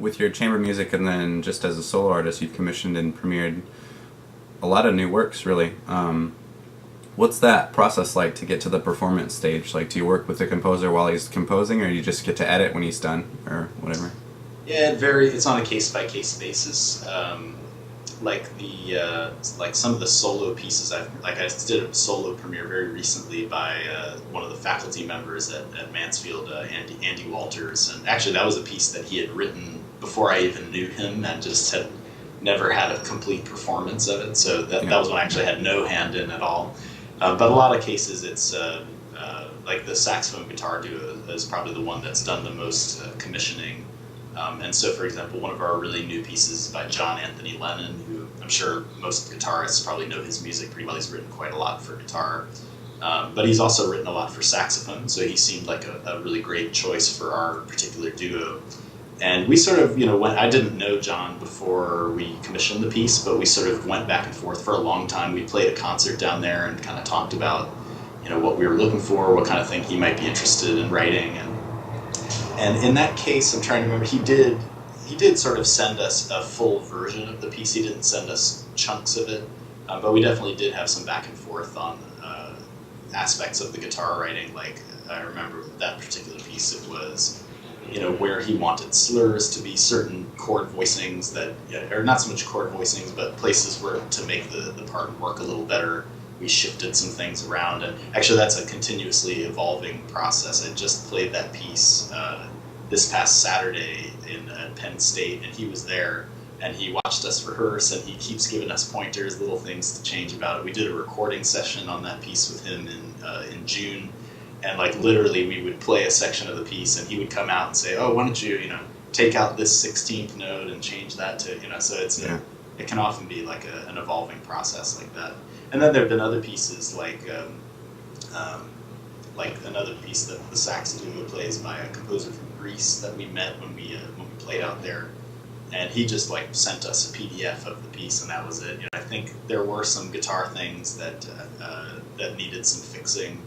with your chamber music and then just as a solo artist, you've commissioned and premiered a lot of new works, really. What's that process like to get to the performance stage? Like, do you work with the composer while he's composing, or you just get to edit when he's done, or whatever? Yeah, it varies. It's on a case-by-case basis. Like some of the solo pieces, I did a solo premiere very recently by one of the faculty members at Mansfield, Andy Walters, and actually that was a piece that he had written before I even knew him, and just had never had a complete performance of it. So that was when I actually had no hand in at all. But a lot of cases, it's like the saxophone guitar duo is probably the one that's done the most commissioning. And so, for example, one of our really new pieces is by John Anthony Lennon, who I'm sure most guitarists probably know his music pretty well. He's written quite a lot for guitar, but he's also written a lot for saxophone, so he seemed like a really great choice for our particular duo. And we sort of, I didn't know John before we commissioned the piece, but we sort of went back and forth for a long time. We played a concert down there and kind of talked about, what we were looking for, what kind of thing he might be interested in writing. And in that case, I'm trying to remember, he did sort of send us a full version of the piece. He didn't send us chunks of it, but we definitely did have some back and forth on aspects of the guitar writing. Like, I remember that particular piece, it was, where he wanted slurs to be certain chord voicings that, or not so much chord voicings, but places where to make the part work a little better. We shifted some things around, and actually that's a continuously evolving process. I just played that piece this past Saturday at Penn State, and he was there, and he watched us rehearse, and he keeps giving us pointers, little things to change about it. We did a recording session on that piece with him in June, and like literally we would play a section of the piece, and he would come out and say, "Oh, why don't you, take out this 16th note and change that to, so it's it can often be like an evolving process like that." And then there have been other pieces like another piece that the sax duo plays by a composer from Greece that we met when we played out there, and he just like sent us a PDF of the piece, and that was it. I think there were some guitar things that needed some fixing,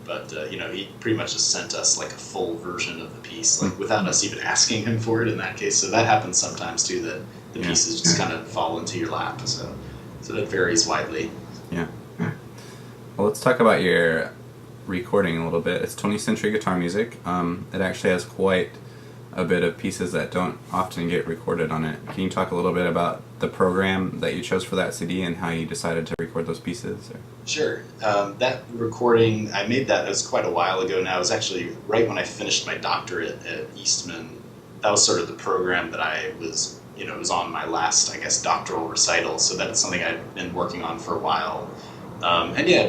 but he pretty much just sent us like a full version of the piece, like without us even asking him for it in that case. So that happens sometimes too, that the pieces just kind of fall into your lap. So that varies widely. Yeah. Well, let's talk about your recording a little bit. It's 20th century guitar music. It actually has quite a bit of pieces that don't often get recorded on it. Can you talk a little bit about the program that you chose for that CD and how you decided to record those pieces? Sure. That recording, I made that, it was quite a while ago now. It was actually right when I finished my doctorate at Eastman. That was sort of the program that I was, it was on my last, I guess, doctoral recital. So that's something I'd been working on for a while.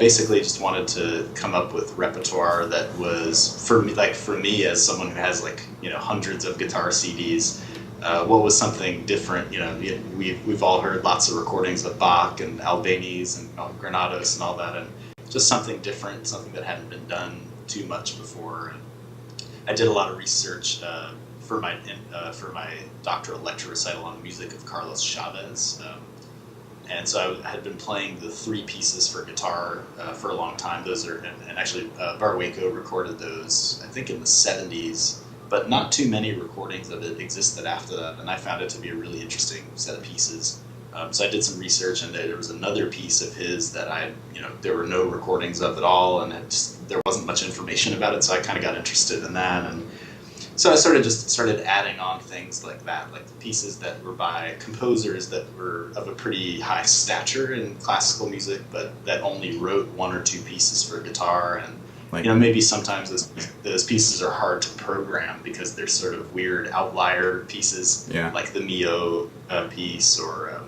Basically just wanted to come up with repertoire that was, for me as someone who has hundreds of guitar CDs, what was something different. We've all heard lots of recordings of Bach and Albanese and Granados and all that, and just something different, something that hadn't been done too much before. And I did a lot of research for my doctoral lecture recital on the music of Carlos Chavez. And so I had been playing the three pieces for guitar for a long time. Those are, and actually Barwaco recorded those, I think in the 70s, but not too many recordings of it existed after that. And I found it to be a really interesting set of pieces. So I did some research, and there was another piece of his that there were no recordings of at all, and there wasn't much information about it. So I kind of got interested in that, and so I started adding on things like that, like the pieces that were by composers that were of a pretty high stature in classical music, but that only wrote one or two pieces for guitar. And maybe sometimes those pieces are hard to program because they're sort of weird outlier pieces, like the Mio piece, or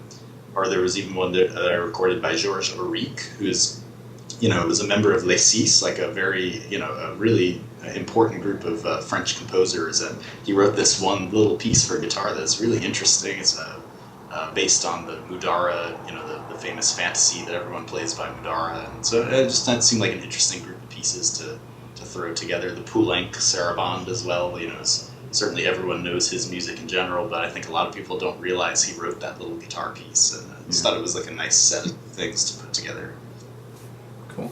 there was even one that I recorded by Georges Auric, who's was a member of Les Six, like a very, a really important group of French composers, and he wrote this one little piece for guitar that's really interesting. It's based on the Mudara, the famous fantasy that everyone plays by Mudara, and so that seemed like an interesting group of pieces to throw together. The Poulenc Sarabande as well, certainly everyone knows his music in general, but I think a lot of people don't realize he wrote that little guitar piece, and I just thought it was like a nice set of things to put together. Cool.